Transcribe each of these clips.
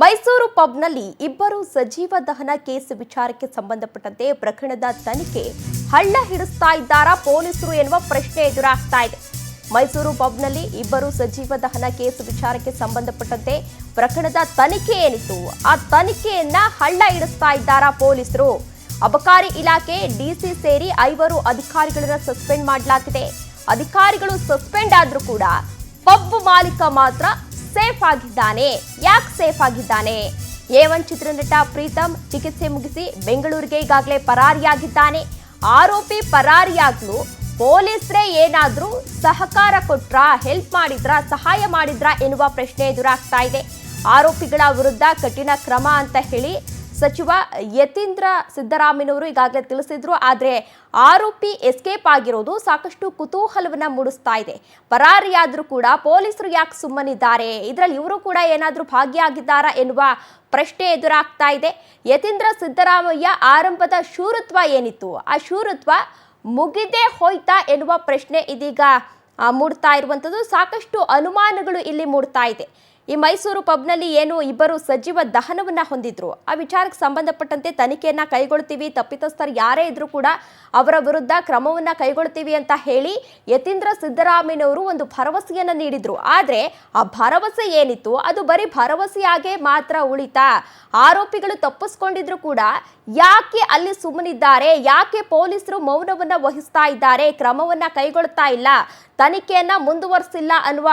ಮೈಸೂರು ಪಬ್ನಲ್ಲಿ ಇಬ್ಬರು ಸಜೀವ ದಹನ ಕೇಸ್ ವಿಚಾರಕ್ಕೆ ಸಂಬಂಧಪಟ್ಟಂತೆ ಪ್ರಕರಣದ ತನಿಖೆ ಹಳ್ಳ ಹಿಡಿಸ್ತಾ ಇದ್ದಾರಾ ಪೊಲೀಸರು ಎನ್ನುವ ಪ್ರಶ್ನೆ ಎದುರಾಗ್ತಾ ಇದೆ. ಮೈಸೂರು ಪಬ್ನಲ್ಲಿ ಇಬ್ಬರು ಸಜೀವ ದಹನ ಕೇಸ್ ವಿಚಾರಕ್ಕೆ ಸಂಬಂಧಪಟ್ಟಂತೆ ಪ್ರಕರಣದ ತನಿಖೆ ಏನಿತ್ತು, ಆ ತನಿಖೆಯನ್ನ ಹಳ್ಳ ಹಿಡಿಸ್ತಾ ಇದ್ದಾರಾ ಪೊಲೀಸರು? ಅಬಕಾರಿ ಇಲಾಖೆ ಡಿಸಿ ಸೇರಿ 5 ಅಧಿಕಾರಿಗಳನ್ನ ಸಸ್ಪೆಂಡ್ ಮಾಡಲಾಗಿದೆ. ಅಧಿಕಾರಿಗಳು ಸಸ್ಪೆಂಡ್ ಆದ್ರೂ ಕೂಡ ಪಬ್ ಮಾಲೀಕ ಮಾತ್ರ ಸೇಫ್ ಆಗಿದ್ದಾನೆ. ಯಾಕೆ ಸೇಫ್ ಆಗಿದ್ದಾನೆ? A1 ಚಿತ್ರನಟ ಪ್ರೀತಮ್ ಚಿಕಿತ್ಸೆ ಮುಗಿಸಿ ಬೆಂಗಳೂರಿಗೆ ಈಗಾಗಲೇ ಪರಾರಿಯಾಗಿದ್ದಾನೆ. ಆರೋಪಿ ಪರಾರಿಯಾಗಲು ಪೊಲೀಸರೇ ಏನಾದ್ರೂ ಸಹಕಾರ ಕೊಟ್ರಾ, ಹೆಲ್ಪ್ ಮಾಡಿದ್ರಾ, ಸಹಾಯ ಮಾಡಿದ್ರಾ ಎನ್ನುವ ಪ್ರಶ್ನೆ ಎದುರಾಗ್ತಾ ಇದೆ. ಆರೋಪಿಗಳ ವಿರುದ್ಧ ಕಠಿಣ ಕ್ರಮ ಅಂತ ಹೇಳಿ ಸಚಿವ ಯತೀಂದ್ರ ಸಿದ್ದರಾಮಯ್ಯನವರು ಈಗಾಗಲೇ ತಿಳಿಸಿದ್ರು. ಆದರೆ ಆರೋಪಿ ಎಸ್ಕೇಪ್ ಆಗಿರೋದು ಸಾಕಷ್ಟು ಕುತೂಹಲವನ್ನ ಮೂಡಿಸ್ತಾ ಇದೆ. ಪರಾರಿಯಾದ್ರೂ ಕೂಡ ಪೊಲೀಸರು ಯಾಕೆ ಸುಮ್ಮನಿದ್ದಾರೆ? ಇದರಲ್ಲಿ ಇವರು ಕೂಡ ಏನಾದರೂ ಭಾಗಿಯಾಗಿದ್ದಾರಾ ಎನ್ನುವ ಪ್ರಶ್ನೆ ಎದುರಾಗ್ತಾ ಇದೆ. ಯತೀಂದ್ರ ಸಿದ್ದರಾಮಯ್ಯ ಆರಂಭದ ಶೂರತ್ವ ಏನಿತ್ತು, ಆ ಶೂರತ್ವ ಮುಗಿದೇ ಹೋಯ್ತಾ ಎನ್ನುವ ಪ್ರಶ್ನೆ ಇದೀಗ ಮೂಡ್ತಾ ಇರುವಂಥದ್ದು. ಸಾಕಷ್ಟು ಅನುಮಾನಗಳು ಇಲ್ಲಿ ಮೂಡ್ತಾ ಇದೆ. ಈ ಮೈಸೂರು ಪಬ್ನಲ್ಲಿ ಏನು ಇಬ್ಬರು ಸಜೀವ ದಹನವನ್ನ ಹೊಂದಿದ್ರು, ಆ ವಿಚಾರಕ್ಕೆ ಸಂಬಂಧಪಟ್ಟಂತೆ ತನಿಖೆಯನ್ನ ಕೈಗೊಳ್ತೀವಿ, ತಪ್ಪಿತಸ್ಥರು ಯಾರೇ ಇದ್ರೂ ಕೂಡ ಅವರ ವಿರುದ್ಧ ಕ್ರಮವನ್ನ ಕೈಗೊಳ್ತೀವಿ ಅಂತ ಹೇಳಿ ಯತೀಂದ್ರ ಸಿದ್ದರಾಮಯ್ಯನವರು ಒಂದು ಭರವಸೆಯನ್ನ ನೀಡಿದ್ರು. ಆದ್ರೆ ಆ ಭರವಸೆ ಏನಿತ್ತು ಅದು ಬರೀ ಭರವಸೆಯಾಗೆ ಮಾತ್ರ ಉಳಿತಾ? ಆರೋಪಿಗಳು ತಪ್ಪಿಸ್ಕೊಂಡಿದ್ರು ಕೂಡ ಯಾಕೆ ಅಲ್ಲಿ ಸುಮ್ಮನಿದ್ದಾರೆ? ಯಾಕೆ ಪೊಲೀಸರು ಮೌನವನ್ನ ವಹಿಸ್ತಾ ಇದ್ದಾರೆ, ಕ್ರಮವನ್ನ ಕೈಗೊಳ್ತಾ ಇಲ್ಲ, ತನಿಖೆಯನ್ನ ಮುಂದುವರಿಸಿಲ್ಲ ಅನ್ನುವ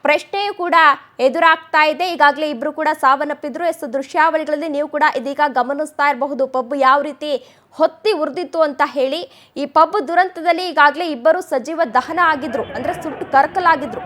ಪ್ರಶ್ನೆಯೂ ಕೂಡ ಎದುರಾಗ್ತಾ ಇದೆ. ಈಗಾಗಲೇ ಇಬ್ರು ಕೂಡ ಸಾವನ್ನಪ್ಪಿದ್ರು. ದೃಶ್ಯಾವಳಿಗಳಲ್ಲಿ ನೀವು ಕೂಡ ಇದೀಗ ಗಮನಿಸ್ತಾ ಇರಬಹುದು ಪಬ್ ಯಾವ ರೀತಿ ಹೊತ್ತಿ ಉರಿದಿತ್ತು ಅಂತ ಹೇಳಿ. ಈ ಪಬ್ ದುರಂತದಲ್ಲಿ ಈಗಾಗಲೇ ಇಬ್ಬರು ಸಜೀವ ದಹನ ಆಗಿದ್ರು, ಅಂದ್ರೆ ಸುಟ್ಟು ಕರಕಲಾಗಿದ್ರು.